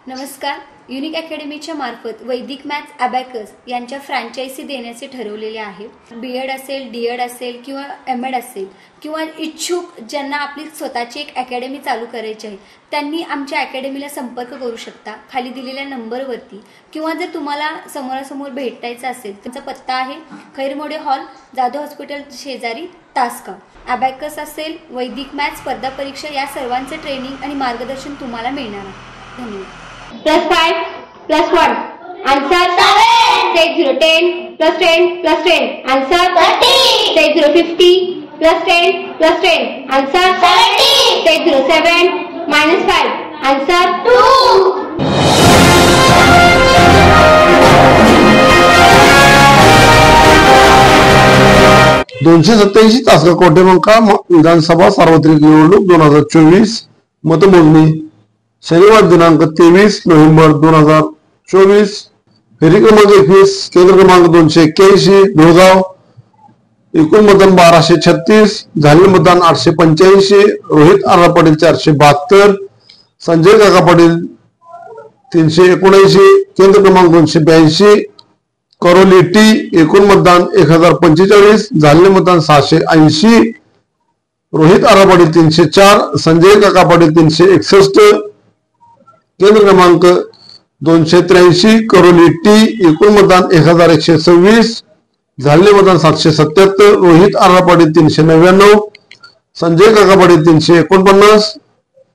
नमस्कार. युनिक अकॅडमीच्या मार्फत वैदिक मॅथ्स अबॅकस यांच्या फ्रँचायझी देण्याचे ठरवलेले आहे. बीएड असेल, डीएड असेल किंवा एमएड असेल किंवा इच्छुक ज्यांना आपली स्वतःची एक अकॅडमी चालू करायची आहे त्यांनी आमच्या अकॅडमीला संपर्क करू शकता खाली दिलेल्या नंबरवरती, किंवा जर तुम्हाला समोरासमोर भेटायचं असेल त्यांचा पत्ता आहे खैरमोडे हॉल, जाधव हॉस्पिटल शेजारी, तासगाव. अबॅकस असेल, वैदिक मॅथ्स, स्पर्धा परीक्षा या सर्वांचे ट्रेनिंग आणि मार्गदर्शन तुम्हाला मिळणार आहे. धन्यवाद. +5 +1 answer 7. Take 0 10 +10 +10 answer 30. Take 0 50 +10 +10 answer 70. Take 0 7 -5 answer 2. Tasgaon कोटेमंका विधानसभा सार्वत्रिक निवडणूक 2024 मतमोजणी शनिवार दिनांक 23 नोव्हेंबर 2024. फेरी क्रमांक 21, केंद्र क्रमांक 281, धुळगाव. एकूण मतदान 1236, झालेले मतदान 885. रोहित आर्रा पाटील 472, संजय काका पाटील 379, केंद्र क्रमांक 282. करोली टी. एकूण मतदान 1045, झालेले मतदान 680. रोहित आर्रा पाटील 304, संजय काका पाटील 361, केंद्र क्रमांक 283. करोली टी. एकूण मतदान 1126, झालेले मतदान 777. रोहित आर्रा पाटील 399, संजय काका पाटील 349,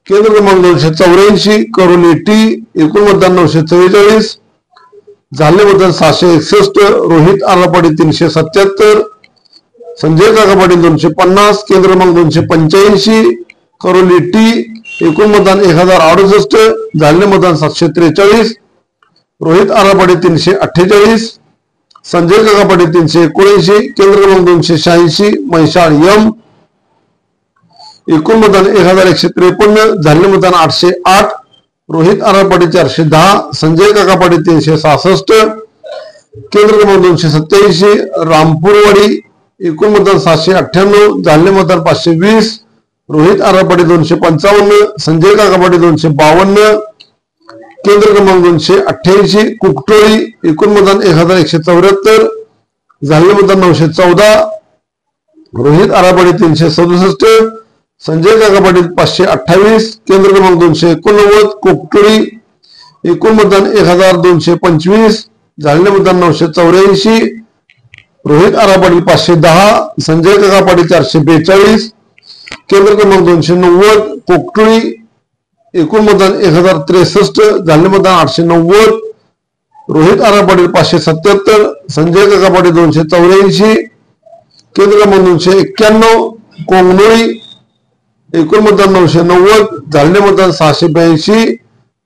केंद्र क्रमांक 284. करोली टी. एकूण मतदान 944, झालेले मतदान 761. रोहित आर्रा पाटील 377, संजय काका पाटील 250, केंद्र क्रमांक 285. करोली टी. एकूण मतदान 1068, झालेले मतदान 743. रोहित आर्रा पाटील 348, संजय काका पाटील 379, केंद्र क्रमांक 286. म्हैसाळ एम. एकूण मतदान 1153, झालेले मतदान 808. रोहित आर्रा पाटील 410, संजय काका पाटील 366, केंद्र क्रमांक 287. रामपूरवाडी. एकूण मतदान 798, झालेले मतदान 520. रोहित आर्रा पाटील 255, संजय काका पाटील 252, केंद्र क्रमांक 288. कुकटोळी. एकूण मतदान 1174, झालेले मतदान 914. रोहित आर्रा पाटील 367, संजय काका पाटील 528, केंद्र क्रमांक 289. कुकटोळी. एकूण मतदान 1225, झालेले मतदान 984. रोहित आर्रा पाटील 510, संजय काका पाटील 442, केंद्र क्रमांक 290. कोकटुळी. एकूण मतदान 1063, झालेले मतदान 890. रोहित आर्रा पाटील 577, संजय काका पाटील 284, केंद्र क्रमांक 291. कोंगनोळी. एकूण मतदान 990, झालेले मतदान 682.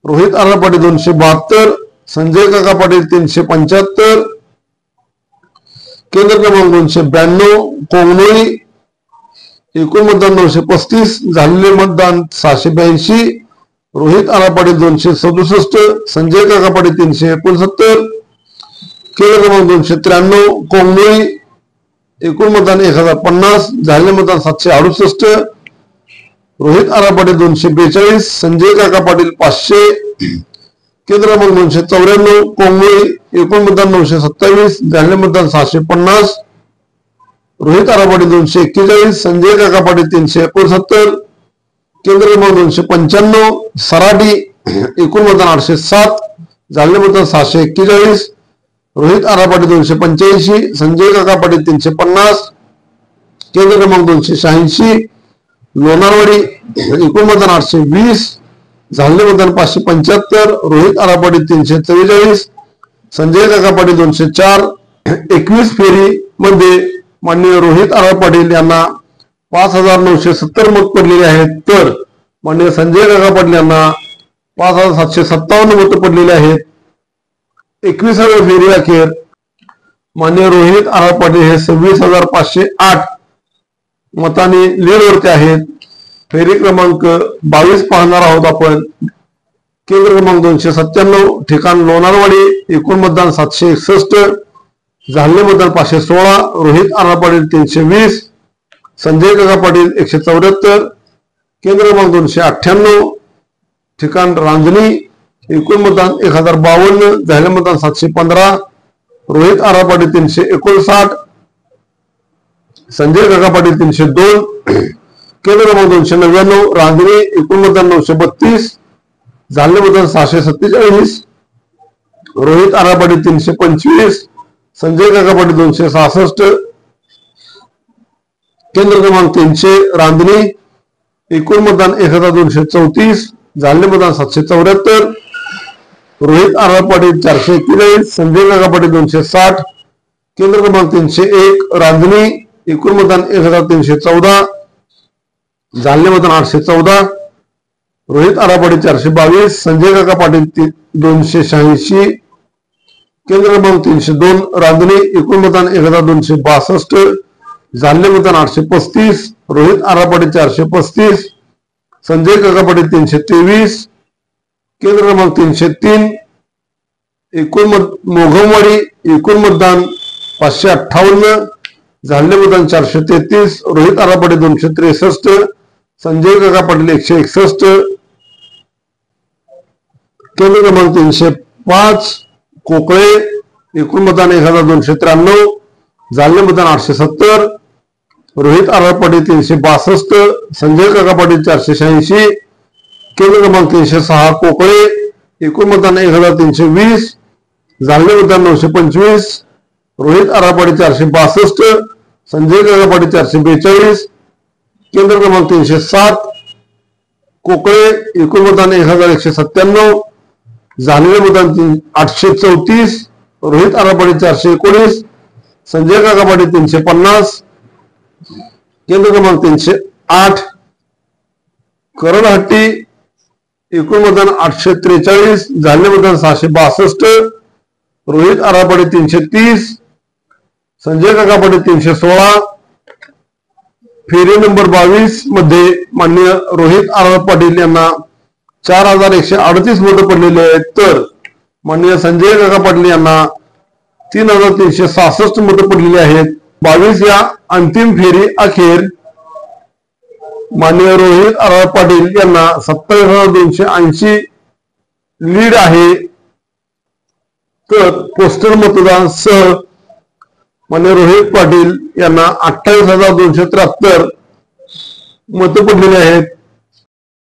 रोहित आर्रा पाटील 272, संजय काका पाटील 375, केंद्र क्रमांक 292. कोंगनोळी. एकूण मतदान 935, झालेले मतदान 682. रोहित आर्रा पाटील 267, संजय काका पाटील 369, केंद्र क्रमांक 293. कोंगनोळी. एकूण मतदान 1050, झालेले मतदान 768. रोहित आर्रा पाटील 242, संजय काका पाटील 500, केंद्र क्रमांक 294. कोंगनोळी. एकूण मतदान 927, झालेले मतदान 650. रोहित आर्रा पाटील 241, संजय काका पाटील 369, केंद्र क्रमांक 295. सराडी. एकूण मतदान 807, झालेले मतदान 741. रोहित आर्रा पाटील 285, संजय काका पाटील 350, केंद्र क्रमांक 286. लोणारवाडी. एकूण मतदान 820, झालेले मतदान 575. रोहित आर्रा पाटील 344, संजय काका पाटील 204. 21 फेरी मध्ये माननीय रोहित आर्रा पाटील यांना 5970 मत पडलेले आहेत, तर माननीय संजय काका पाटील यांना 5757 मत पडलेले आहेत. 21व्या फेरी अखेर माननीय रोहित आर्रा पाटील हे 26508 मतांनी लीडवरती आहेत. फेरी क्रमांक 22 पाहणार आहोत आपण. केंद्र क्रमांक 297, ठिकाण लोणारवाडी. एकूण मतदान 761, झालेले मतदान 516. रोहित आर्रा पाटील 320, संजय काका पाटील 174, केंद्र क्रमांक 298, ठिकाण रांजणी. एकूण मतदान 1052, झाले मतदान 715, रोहित आरा पाटील 359, संजय काका पाटील 302, केंद्र क्रमांक 299, रांजणे एकूण मतदान 932, झाले मतदान 647, रोहित आरा पाटील 325, संजय काका पाटील 266, केंद्र क्रमांक 300, रांजणी एकूण मतदान 1234, झाले मतदान 774, रोहित आरा पाटील 441, संजय काका पाटील 260, केंद्र क्रमांक 301, रांजणी एकूण मतदान 1314, झाले मतदान 814, रोहित आरा पाटील 422, संजय काका पाटील 286, केंद्र क्रमांक 302, रांजणी एकूण मतदान 1262, झाले मतदान 835, रोहित आरा पाटील 435, संजय काका पाटील 323, केंद्र क्रमांक 303, मोघमवाडी एकूण मतदान 558, झाले मतदान 433, रोहित आरा पाटील 263, संजय काका पाटील 161, केंद्र क्रमांक 305, कोकळे एकूण मतदान 1293, झाले मतदान 870, रोहित आरा पाटील 362, संजय काका पाटील 486, केंद्र क्रमांक 306, कोकळे एकूण मतदान 1320, झाले मतदान 925, रोहित आरा पाटील 462, संजय काका पाटील 442, केंद्र क्रमांक 307, कोकळे एकूण मतदान 1197, झालेले मतदान 834, रोहित आरा पाटील 419, संजय काका पाटील 350, केंद्र क्रमांक 308, करडहट्टी एकूण मतदान 843, झाले मतदान 662, रोहित आरा पाटील 330, संजय काका पाटील 316, फेरी नंबर 22 मध्ये माननीय रोहित आरा पाटील यांना 4138 मतं पडलेले आहेत, तर माननीय संजय काका पाटील यांना 3366 मतं पडलेली आहेत. 22 या अंतिम फेरी अखेर माननीय रोहित आरा पाटील यांना 27,280 लीड आहे. तर पोस्टल मतदान सह माननीय रोहित पाटील यांना 28,273 मतं पडलेली आहेत.